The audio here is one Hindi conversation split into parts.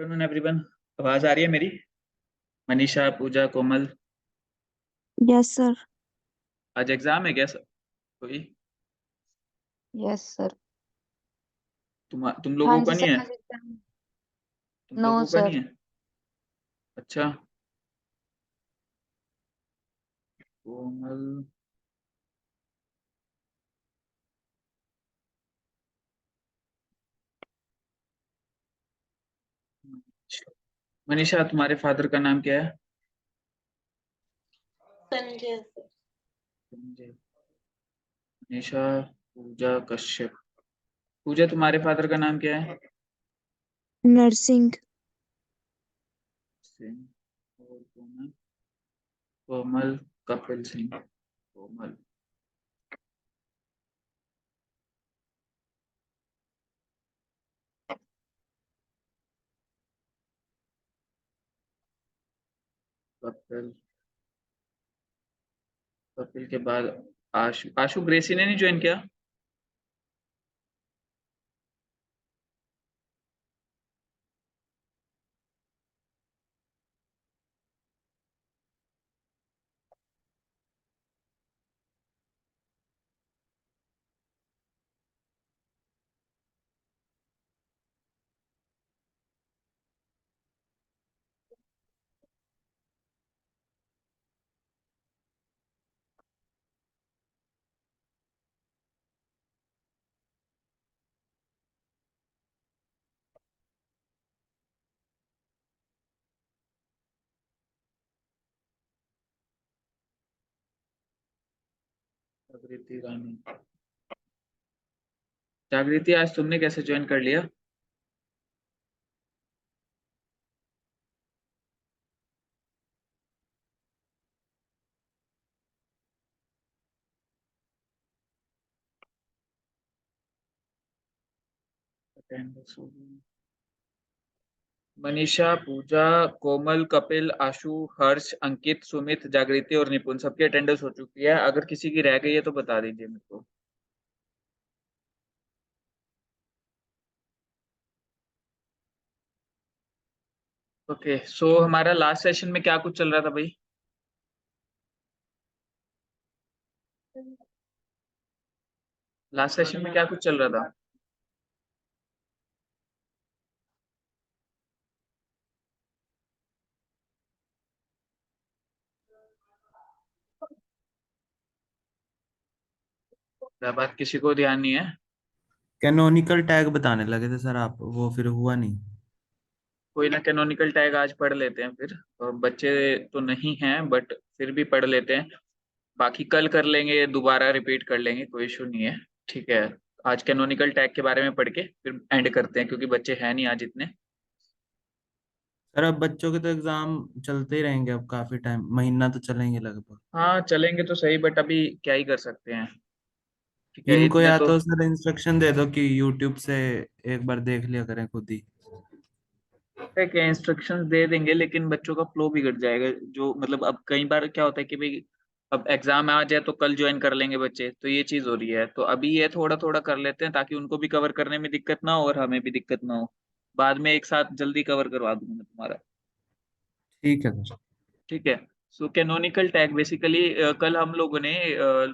Afternoon everyone. आवाज आ रही है मेरी? मनीषा, पूजा, कोमल। Yes sir. आज एग्जाम है क्या कोई? Yes sir. तुम हाँ लोगों का जी नहीं सर, है? आज एग्जाम। तुम नो लोगों का नहीं सर। है? अच्छा। कोमल। मनीषा, तुम्हारे फादर का नाम क्या है? संजय सर। संजय। मनीषा। पूजा कश्यप। पूजा, तुम्हारे फादर का नाम क्या है? नर्सिंग। सिंह। और कोमल। कोमल। कपिल सिंह। कोमल। कपिल। कपिल के बाद आशु। आशु ग्रेसी ने नहीं ज्वाइन किया? जागृति रानी। जागृति, आज तुमने कैसे ज्वाइन कर लिया? अटेंडेंस हो गई। मनीषा, पूजा, कोमल, कपिल, आशु, हर्ष, अंकित, सुमित, जागृति और निपुण सबकी अटेंडेंस हो चुकी है। अगर किसी की रह गई है तो बता दीजिए मेरे को। ओके, सो हमारा लास्ट सेशन में क्या कुछ चल रहा था भाई? लास्ट सेशन में क्या कुछ चल रहा था? क्या बात किसी को ध्यान नहीं है? कैनोनिकल टैग बताने लगे थे सर आप, वो फिर हुआ नहीं। कोई ना, कैनोनिकल टैग आज पढ़ लेते हैं फिर। बच्चे तो नहीं हैं बट फिर भी पढ़ लेते हैं। बाकी कल कर लेंगे, दोबारा रिपीट कर लेंगे, कोई इशू नहीं है। ठीक है। आज कैनोनिकल टैग के बारे में पढ़ के फिर एंड करते हैं, क्योंकि बच्चे हैं नहीं आज इतने। सर अब बच्चों के तो एग्जाम चलते ही रहेंगे, अब काफी टाइम, महीना तो चलेंगे लगभग। हाँ, चलेंगे तो सही, बट अभी क्या ही कर सकते हैं। ठीक है, इनको इतने या तो। तो सर इंस्ट्रक्शन दे दो कि यूट्यूब से एक बार देख लिया करें खुद ही। ठीक है, इंस्ट्रक्शंस दे देंगे, लेकिन बच्चों का फ्लो बिगड़ जाएगा। जो मतलब अब कई बार क्या होता है कि भाई अब एग्जाम आ जाए तो कल ज्वाइन कर लेंगे बच्चे, तो ये चीज हो रही है। तो अभी ये थोड़ा थोड़ा कर लेते हैं ताकि उनको भी कवर करने में दिक्कत ना हो और हमें भी दिक्कत ना हो। बाद में एक साथ जल्दी कवर करवा दूंगा मैं तुम्हारा। ठीक है सर। ठीक है। सो कैनोनिकल टैग बेसिकली कल हम लोगों ने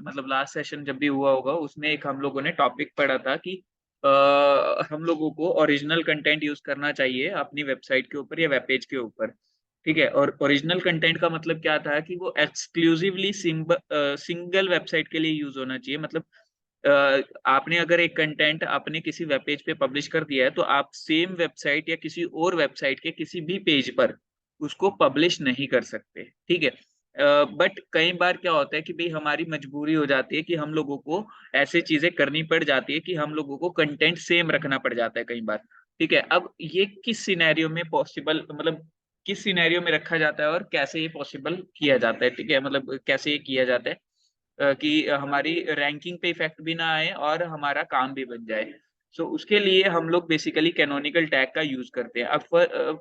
मतलब लास्ट सेशन जब भी हुआ होगा उसमें एक हम लोगों ने टॉपिक पढ़ा था कि हम लोगों को ओरिजिनल कंटेंट यूज करना चाहिए अपनी वेबसाइट के ऊपर या वेब पेज के ऊपर। ठीक है, और ओरिजिनल कंटेंट का मतलब क्या था कि वो एक्सक्लूसिवली सिंगल वेबसाइट के लिए यूज होना चाहिए। मतलब आपने अगर एक कंटेंट अपने किसी वेब पेज पे पब्लिश कर दिया है तो आप सेम वेबसाइट या किसी और वेबसाइट के किसी भी पेज पर उसको पब्लिश नहीं कर सकते। ठीक है। बट कई बार क्या होता है कि भाई हमारी मजबूरी हो जाती है कि हम लोगों को ऐसी चीजें करनी पड़ जाती है कि हम लोगों को कंटेंट सेम रखना पड़ जाता है कई बार। ठीक है, अब ये किस सिनेरियो में पॉसिबल, मतलब किस सिनेरियो में रखा जाता है और कैसे ये पॉसिबल किया जाता है? ठीक है, मतलब कैसे ये किया जाता है कि हमारी रैंकिंग पे इफेक्ट भी ना आए और हमारा काम भी बन जाए। सो उसके लिए हम लोग बेसिकली कैनोनिकल टैग का यूज करते हैं। अब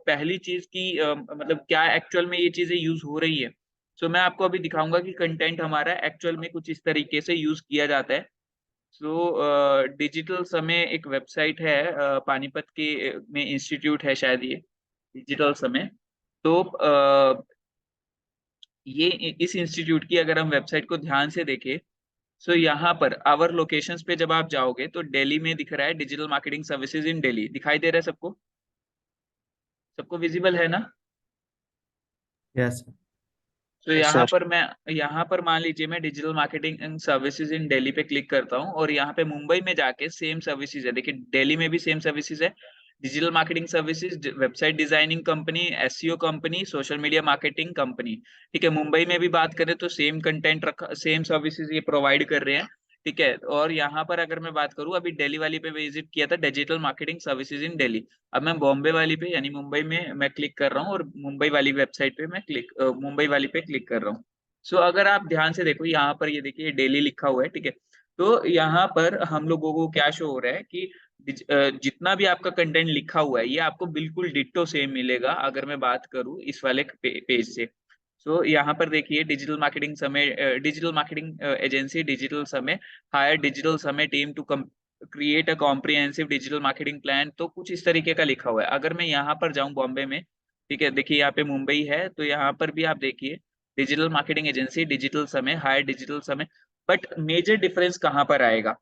पहली चीज की मतलब क्या एक्चुअल में ये चीजें यूज हो रही है। सो मैं आपको अभी दिखाऊंगा कि कंटेंट हमारा एक्चुअल में कुछ इस तरीके से यूज किया जाता है। सो डिजिटल समय एक वेबसाइट है, पानीपत के में इंस्टीट्यूट है शायद ये। डिजिटल समय। तो ये इस इंस्टीट्यूट की अगर हम वेबसाइट को ध्यान से देखें, सो यहाँ पर आवर लोकेशंस पे जब आप जाओगे तो दिल्ली में दिख रहा है digital marketing services in Delhi, दिखाई दे रहा है सबको? सबको विजिबल है ना? Yes sir. तो यहाँ पर मान लीजिए मैं digital marketing and services in Delhi पे क्लिक करता हूँ और यहाँ पे मुंबई में जाके सेम सर्विसेज है। देखिए दिल्ली में भी सेम सर्विसेज है, digital marketing services, website designing company, SEO company, social media marketing company. ठीक है, मुंबई में भी बात करें तो सेम कंटेंट रखा, सेम सर्विसेज ये प्रोवाइड कर रहे हैं। ठीक है, और यहाँ पर अगर मैं बात करूँ, अभी दिल्ली वाली पे विजिट किया था, digital marketing services in Delhi. अब मैं बॉम्बे वाली पे यानी मुंबई में मैं क्लिक कर रहा हूँ और मुंबई वाली वेबसाइट पे मैं मुंबई वाली पे क्लिक कर रहा हूँ। सो अगर आप ध्यान से देखो यहाँ पर, ये देखिए डेली लिखा हुआ है। ठीक है, तो यहाँ पर हम लोगों को क्या शो हो रहा है कि जितना भी आपका कंटेंट लिखा हुआ है ये आपको बिल्कुल डिट्टो सेम मिलेगा अगर मैं बात करूँ इस वाले पेज से। सो यहाँ पर देखिए digital marketing Samay, digital marketing agency digital Samay, hire digital Samay team to create a comprehensive digital marketing plan, तो कुछ इस तरीके का लिखा हुआ है। अगर मैं यहाँ पर जाऊँ बॉम्बे में, ठीक है, देखिए यहाँ पे मुंबई है तो यहाँ पर भी आप देखिए digital marketing agency digital Samay, hire digital समय। बट मेजर डिफरेंस कहाँ पर आएगा?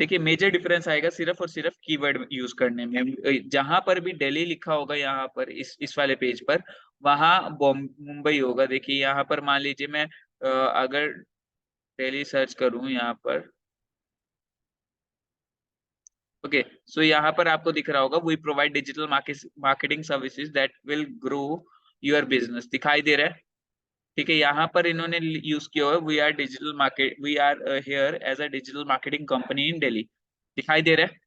देखिए मेजर डिफरेंस आएगा सिर्फ और सिर्फ कीवर्ड यूज करने में। जहां पर भी दिल्ली लिखा होगा यहाँ पर इस वाले पेज पर, वहां मुंबई होगा। देखिए यहाँ पर मान लीजिए मैं अगर दिल्ली सर्च करूं यहाँ पर, ओके, सो यहाँ पर आपको दिख रहा होगा we provide digital marketing services that will grow your business, दिखाई दे रहा है? ठीक है, यहाँ पर इन्होंने यूज किया हुआ है we are here as a digital marketing company in Delhi, दिखाई दे रहा है?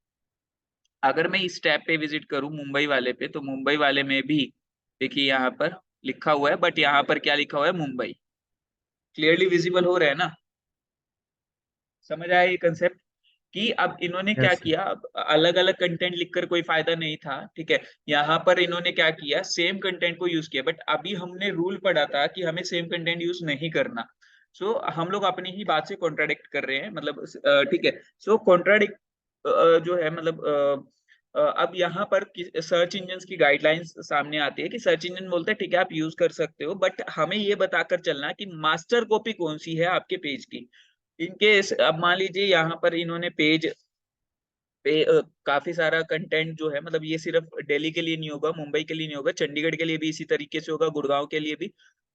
अगर मैं इस टैब पे विजिट करूं मुंबई वाले पे, तो मुंबई वाले में भी देखिए यहाँ पर लिखा हुआ है, बट यहाँ पर क्या लिखा हुआ है? मुंबई। क्लियरली विजिबल हो रहा है ना? समझ आया ये कंसेप्ट? कि अब इन्होंने क्या यस सर। किया, अब अलग अलग कंटेंट लिखकर कोई फायदा नहीं था। ठीक है, यहाँ पर इन्होंने क्या किया, सेम कंटेंट को यूज किया, बट अभी हमने रूल पढ़ा था कि हमें सेम कंटेंट यूज नहीं करना। सो हम लोग अपनी ही बात से कॉन्ट्राडिक्ट कर रहे हैं, मतलब ठीक है। सो कॉन्ट्राडिक्ट जो है मतलब अब यहाँ पर सर्च इंजन की गाइडलाइंस सामने आती है कि सर्च इंजन बोलते हैं ठीक है आप यूज कर सकते हो, बट हमें ये बताकर चलना कि मास्टर कॉपी कौन सी है आपके पेज की। इनकेस अब मान लीजिए यहाँ पर इन्होंने पेज पे काफी सारा कंटेंट जो है, मतलब ये सिर्फ दिल्ली के लिए नहीं होगा, मुंबई के लिए नहीं होगा, चंडीगढ़ के लिए भी इसी तरीके से होगा, गुड़गांव के लिए भी।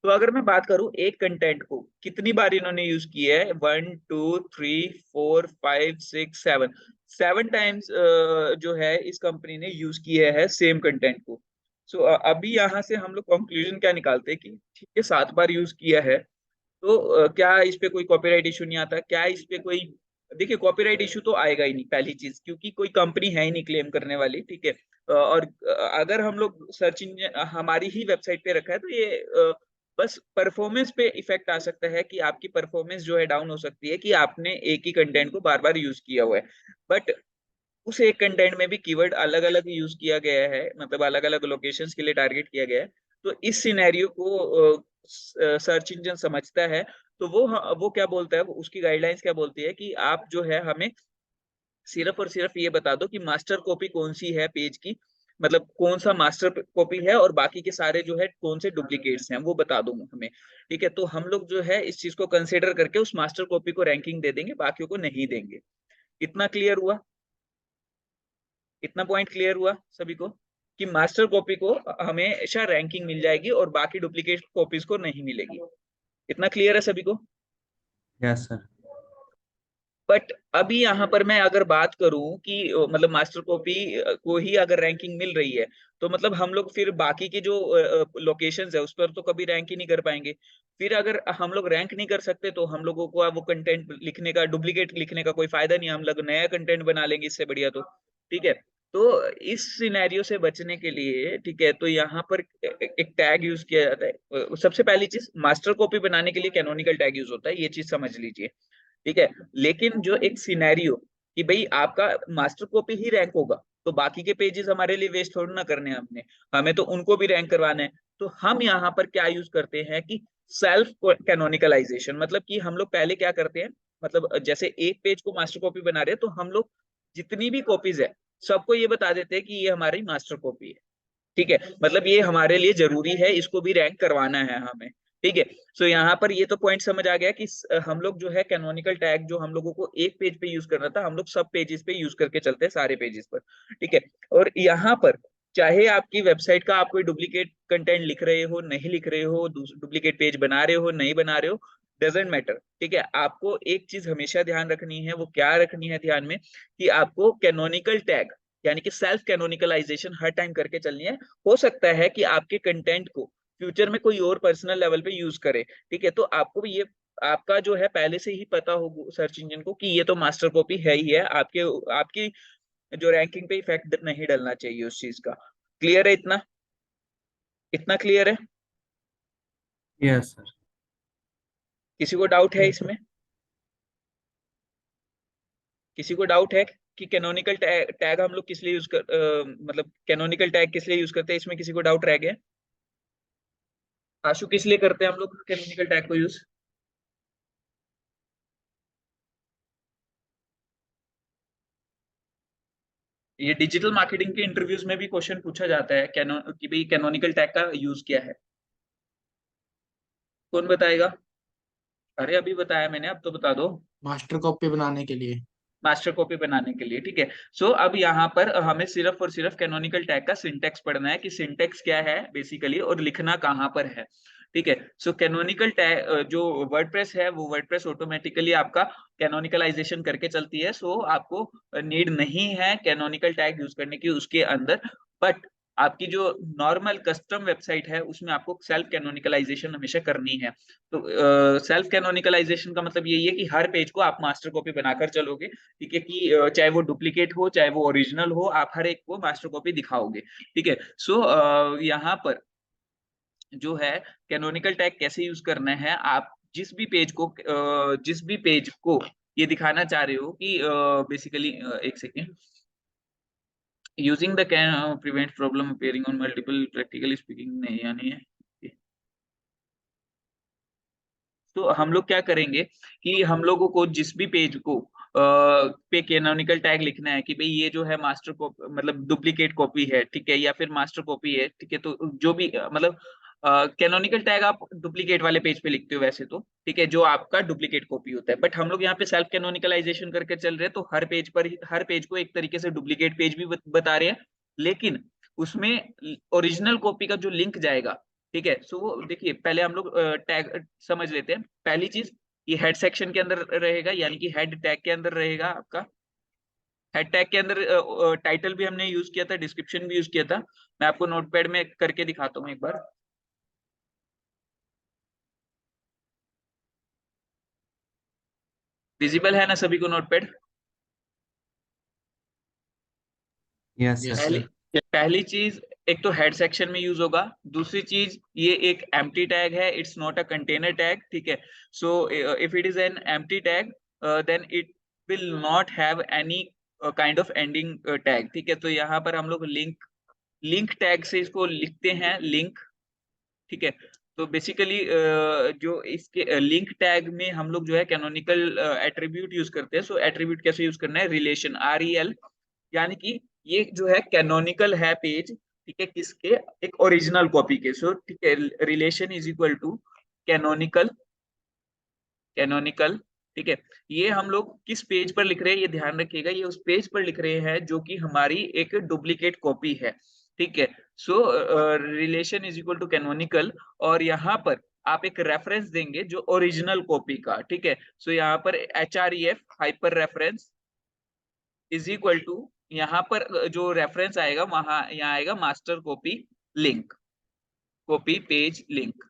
तो अगर मैं बात करूं एक कंटेंट को कितनी बार इन्होंने यूज किया है, 1 2 3 4 5 6 7, 7 टाइम्स जो है इस कंपनी ने यूज किया है सेम कंटेंट को। सो अभी यहाँ से हम लोग कंक्लूजन क्या निकालते हैं कि ठीक है 7 बार यूज किया है, तो क्या इस पे कोई कॉपीराइट इशू नहीं आता? क्या इस पे कोई, देखिए कॉपीराइट इशू तो आएगा ही नहीं पहली चीज, क्योंकि कोई कंपनी है ही नहीं क्लेम करने वाली। ठीक है, और अगर हम लोग सर्च इंजन हमारी ही वेबसाइट पे रखा है तो ये बस परफॉर्मेंस पे इफेक्ट आ सकता है कि आपकी परफॉर्मेंस जो है डाउन हो सकती है कि आपने एक ही कंटेंट को बार बार यूज किया हुआ है। बट उस एक कंटेंट में भी कीवर्ड अलग अलग यूज किया गया है, मतलब अलग अलग लोकेशंस के लिए टारगेट किया गया है। तो इस सिनेरियो को सर्च इंजन समझता है, तो वो क्या बोलता है, वो उसकी गाइडलाइंस क्या बोलती है कि आप जो है हमें सिर्फ और सिर्फ ये बता दो कि मास्टर कॉपी कौन सी है पेज की, मतलब कौन सा मास्टर कॉपी है और बाकी के सारे जो है कौन से डुप्लीकेट्स हैं वो बता दो हमें। ठीक है, तो हम लोग जो है इस चीज को कंसिडर करके उस मास्टर कॉपी को रैंकिंग दे देंगे, बाकियों को नहीं देंगे। इतना क्लियर हुआ? इतना पॉइंट क्लियर हुआ सभी को कि मास्टर कॉपी को हमेशा रैंकिंग मिल जाएगी और बाकी डुप्लीकेट कॉपीज को नहीं मिलेगी? इतना क्लियर है सभी को? Yes sir. बट अभी यहाँ पर मैं अगर बात करूं कि मतलब मास्टर कॉपी को ही अगर रैंकिंग मिल रही है, तो मतलब हम लोग फिर बाकी की जो लोकेशंस है उस पर तो कभी रैंक ही नहीं कर पाएंगे। फिर अगर हम लोग रैंक नहीं कर सकते तो हम लोगों को अब वो कंटेंट लिखने का, डुप्लीकेट लिखने का कोई फायदा नहीं है, हम लोग नया कंटेंट बना लेंगे इससे बढ़िया तो। ठीक है, तो इस सिनेरियो से बचने के लिए, ठीक है, तो यहाँ पर एक टैग यूज किया जाता है। सबसे पहली चीज, मास्टर कॉपी बनाने के लिए कैनोनिकल टैग यूज होता है, ये चीज समझ लीजिए। ठीक है, लेकिन जो एक सिनेरियो कि भाई आपका मास्टर कॉपी ही रैंक होगा, तो बाकी के पेजेस हमारे लिए वेस्ट थोड़ी ना करने हैं हमने, हमें तो उनको भी रैंक करवाना है। तो हम यहाँ पर क्या यूज करते हैं कि सेल्फ कैनोनिकलाइजेशन, मतलब कि हम लोग पहले क्या करते हैं, मतलब जैसे एक पेज को मास्टर कॉपी बना रहे हैं तो हम लोग जितनी भी कॉपीज है सबको ये बता देते हैं कि ये हमारी मास्टर कॉपी है। ठीक है, मतलब ये हमारे लिए जरूरी है, इसको भी रैंक करवाना है हमें। ठीक है, सो यहाँ पर ये तो पॉइंट समझ आ गया कि हम लोग जो है कैनोनिकल टैग जो हम लोगों को एक पेज पे यूज करना था, हम लोग सब पेजेस पे यूज करके चलते हैं, सारे पेजेस पर। ठीक है, और यहाँ पर चाहे आपकी वेबसाइट का आप कोई डुप्लीकेट कंटेंट लिख रहे हो, नहीं लिख रहे हो, डुप्लीकेट पेज बना रहे हो, नहीं बना रहे हो, डजेंट मैटर। ठीक है, आपको एक चीज हमेशा ध्यान रखनी है, वो क्या रखनी है ध्यान में, कि आपको कैनोनिकल टैग यानी कि सेल्फ कैनोनिकलाइजेशन हर टाइम करके चलनी है। हो सकता है कि आपके कंटेंट को फ्यूचर में कोई और पर्सनल लेवल पे यूज करे। ठीक है, तो आपको भी ये आपका जो है पहले से ही पता हो सर्च इंजन को कि ये तो मास्टर कॉपी है ही है, आपके आपकी जो रैंकिंग पे इफेक्ट नहीं डलना चाहिए उस चीज का। क्लियर है इतना? इतना क्लियर है? Yes sir. किसी को डाउट है इसमें? किसी को डाउट है कि कैनोनिकल टैग हम लोग किस लिए यूज कर मतलब कैनोनिकल टैग किस लिए यूज करते हैं, इसमें किसी को डाउट रह गया? आशु, किस लिए करते हैं हम लोग कैनोनिकल टैग को यूज? ये डिजिटल मार्केटिंग के इंटरव्यूज में भी क्वेश्चन पूछा जाता है कैनो कि भाई कैनोनिकल टैग का यूज क्या है। कौन बताएगा? अरे अभी बताया मैंने, अब तो बता दो। मास्टर कॉपी बनाने के लिए। मास्टर कॉपी बनाने के लिए। ठीक है, सो अब यहाँ पर हमें सिर्फ और सिर्फ कैनोनिकल टैग का सिंटेक्स पढ़ना है कि सिंटेक्स क्या है बेसिकली, और लिखना कहाँ पर है। ठीक है, सो कैनोनिकल टैग जो वर्डप्रेस है, वो वर्डप्रेस ऑटोमेटिकली आपका कैनोनिकलाइजेशन करके चलती है, सो आपको नीड नहीं है कैनोनिकल टैग यूज करने की उसके अंदर। बट आपकी जो नॉर्मल कस्टम वेबसाइट है उसमें आपको सेल्फ कैनोनिकलाइजेशन हमेशा करनी है। तो सेल्फ कैनोनिकलाइजेशन का मतलब यही है कि हर पेज को आप मास्टर कॉपी बनाकर चलोगे। ठीक है, कि चाहे वो डुप्लीकेट हो चाहे वो ओरिजिनल हो, आप हर एक को मास्टर कॉपी दिखाओगे। ठीक है, सो यहाँ पर जो है कैनोनिकल टैग कैसे यूज करना है, आप जिस भी पेज को ये दिखाना चाह रहे हो कि बेसिकली एक second, using the can prevent problem appearing on multiple practically speaking नहीं यानी है। तो हम लोग क्या करेंगे कि हम लोगों को जिस भी पेज को पे कैनोनिकल टैग लिखना है कि भाई ये जो है मास्टर कॉपी मतलब डुप्लीकेट कॉपी है, ठीक है, या फिर मास्टर कॉपी है, ठीक है, तो जो भी मतलब कैनोनिकल टैग आप डुप्लीकेट वाले पेज पे लिखते हो वैसे तो, ठीक है, जो आपका डुप्लीकेट कॉपी होता है। बट हम लोग यहाँ पे सेल्फ कैनोनिकलाइजेशन करके चल रहे हैं, तो हर पेज पर ही हर पेज को एक तरीके से डुप्लीकेट पेज भी बता रहे हैं, लेकिन उसमें ओरिजिनल कॉपी का जो लिंक जाएगा। ठीक है, सो वो देखिए पहले हम लोग टैग समझ लेते हैं। पहली चीज, ये हेड सेक्शन के अंदर रहेगा, यानी कि हेड टैग के अंदर रहेगा आपका। हेड टैग के अंदर टाइटल भी हमने यूज किया था, डिस्क्रिप्शन भी यूज किया था। मैं आपको नोटपैड में करके दिखाता हूँ एक बार। विजिबल है ना सभी को नोटपैड? Yes yes sir. पहली सर। पहली चीज, एक तो हेड सेक्शन में यूज होगा। दूसरी चीज, ये एक एम्प्टी टैग है, it's not a container tag. ठीक है, so if it is an empty tag then it will not have any kind of ending tag. ठीक है, तो यहाँ पर हम लोग लिंक लिंक टैग से इसको लिखते हैं, लिंक। ठीक है, तो बेसिकली जो इसके लिंक टैग में हम लोग जो है कैनोनिकल एट्रीब्यूट यूज करते हैं। सो एट्रीब्यूट कैसे यूज करना है, रिलेशन, REL, यानी कि ये जो है कैनोनिकल है पेज, ठीक है, किसके, एक ओरिजिनल कॉपी के। सो ठीक है, relation is equal to canonical, canonical. ठीक है, ये हम लोग किस पेज पर लिख रहे हैं ये ध्यान रखिएगा, ये उस पेज पर लिख रहे हैं जो कि हमारी एक डुप्लीकेट कॉपी है। ठीक है, so relation is equal to canonical, और यहाँ पर आप एक रेफरेंस देंगे जो ओरिजिनल कॉपी का। ठीक है, सो यहाँ पर HREF hyper reference is equal to, यहाँ पर जो रेफरेंस आएगा वहां यहाँ आएगा master copy link, copy page link.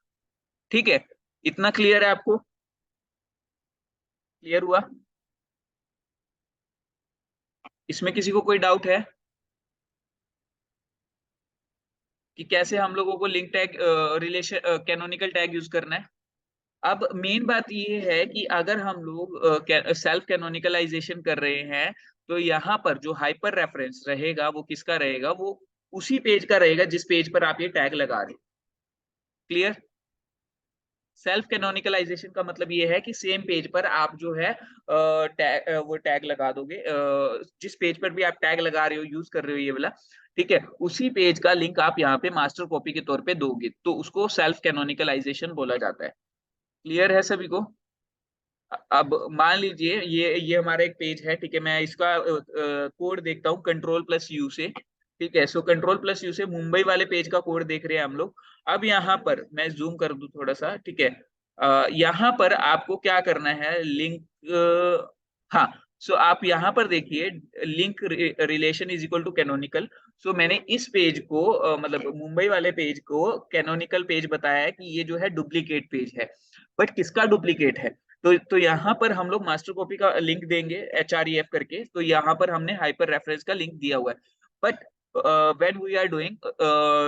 ठीक है, इतना क्लियर है आपको? क्लियर हुआ? इसमें किसी को कोई डाउट है कि कैसे हम लोगों को link tag relation canonical tag use करना है? अब मेन बात ये है कि अगर हम लोग सेल्फ कैनोनिकलाइजेशन कर रहे हैं, तो यहाँ पर जो हाइपर रेफरेंस रहेगा वो किसका रहेगा, वो उसी पेज का रहेगा जिस पेज पर आप ये टैग लगा रहे हो। क्लियर? सेल्फ कैनोनिकलाइजेशन का मतलब ये है कि सेम पेज पर आप जो है वो टैग लगा दोगे, जिस पेज पर भी आप टैग लगा रहे हो, यूज कर रहे हो ये वाला, ठीक है, उसी पेज का लिंक आप यहाँ पे मास्टर कॉपी के तौर पे दोगे, तो उसको सेल्फ कैनोनिकलाइजेशन बोला जाता है। क्लियर है सभी को? अब मान लीजिए ये हमारा एक पेज है, ठीक है, मैं इसका कोड देखता हूँ Ctrl+U से, ठीक है। सो Ctrl+U से मुंबई वाले पेज का कोड देख रहे हैं हम लोग। अब यहाँ पर मैं जूम कर दूं थोड़ा सा, ठीक है। यहाँ पर आपको क्या करना है, लिंक, हाँ, सो आप यहाँ पर देखिए link relation is equal to canonical. So मैंने इस पेज को मतलब मुंबई वाले पेज को कैनोनिकल पेज बताया है कि ये जो है डुप्लीकेट पेज है। बट किसका डुप्लीकेट है? तो यहाँ पर हम लोग मास्टर कॉपी का लिंक देंगे href करके, तो यहाँ पर हमने हाइपर रेफरेंस का लिंक दिया हुआ है। But when we are doing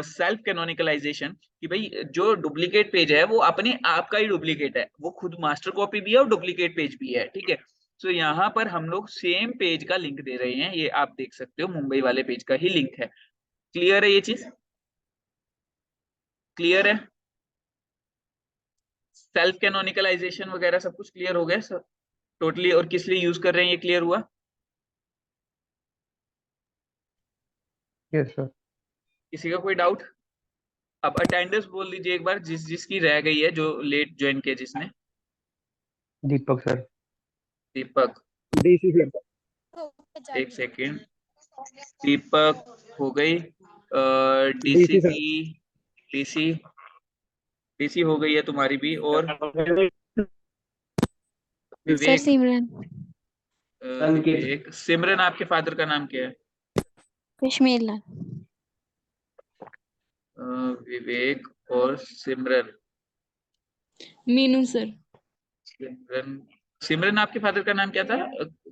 self canonicalization, कि भाई जो डुप्लीकेट पेज है वो अपने आप का ही डुप्लीकेट है, वो खुद मास्टर कॉपी भी है और डुप्लीकेट पेज भी है, ठीक है। सो यहाँ पर हम लोग सेम पेज का लिंक दे रहे हैं, ये आप देख सकते हो मुंबई वाले पेज का ही लिंक है। क्लियर है ये चीज? क्लियर है? सेल्फ कैनोनिकलाइजेशन वगैरह सब कुछ क्लियर हो गया सर टोटली, और किस लिए यूज कर रहे हैं ये क्लियर हुआ? Yes sir. किसी का कोई डाउट? अब अटेंडेंस बोल दीजिए एक बार, जिसकी रह गई है, जो लेट ज्वाइन किया जिसने। दीपक सर। दीपक, डीसी सर। एक सेकेंड, दीपक हो गई, डीसी डीसी सर। की, डीसी डीसी हो गई है तुम्हारी भी, और सर विवेक, सिमरन। विवेक, सिमरन, आपके फादर का नाम क्या है? कश्मीर लाल। विवेक और सिमरन। मीनू सर। सिमरन, सिमरन आपके फादर का नाम क्या था?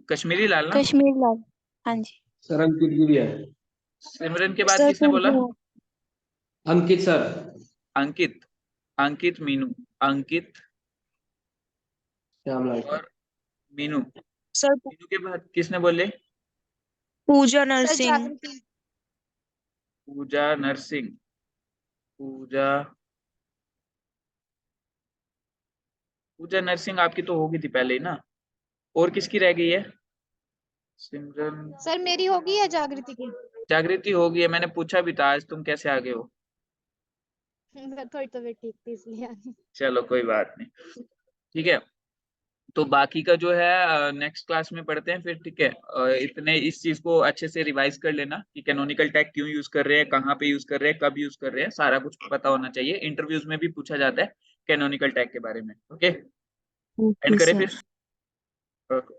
कश्मीरी लाल ना? कश्मीर लाल, हाँ जी। सर अंकित भी है। सिमरन के बाद सर किसने बोला? अंकित सर। अंकित, अंकित, मीनू, अंकित श्यामलाल और मीनू। सर मीनू के बाद किसने बोले? पूजा नरसिंह। पूजा नरसिंह। पूजा, पूजा नरसिंह आपकी तो होगी थी पहले ही ना। और किसकी रह गई है? सिमरन, सर मेरी होगी या जागृति की? जागृति हो गई है, मैंने पूछा भी था आज तुम कैसे आ गए हो। थोड़ी तबीयत ठीक थी इसलिए आ गई। चलो कोई बात नहीं, ठीक है। तो बाकी का जो है नेक्स्ट क्लास में पढ़ते हैं फिर, ठीक है। इतने इस चीज को अच्छे से रिवाइज कर लेना कि कैनोनिकल टैग क्यों यूज कर रहे हैं, कहाँ पे यूज कर रहे हैं, कब यूज कर रहे हैं, सारा कुछ पता होना चाहिए। इंटरव्यूज में भी पूछा जाता है कैनोनिकल टैग के बारे में। ओके, एंड करें सर। फिर। ओके।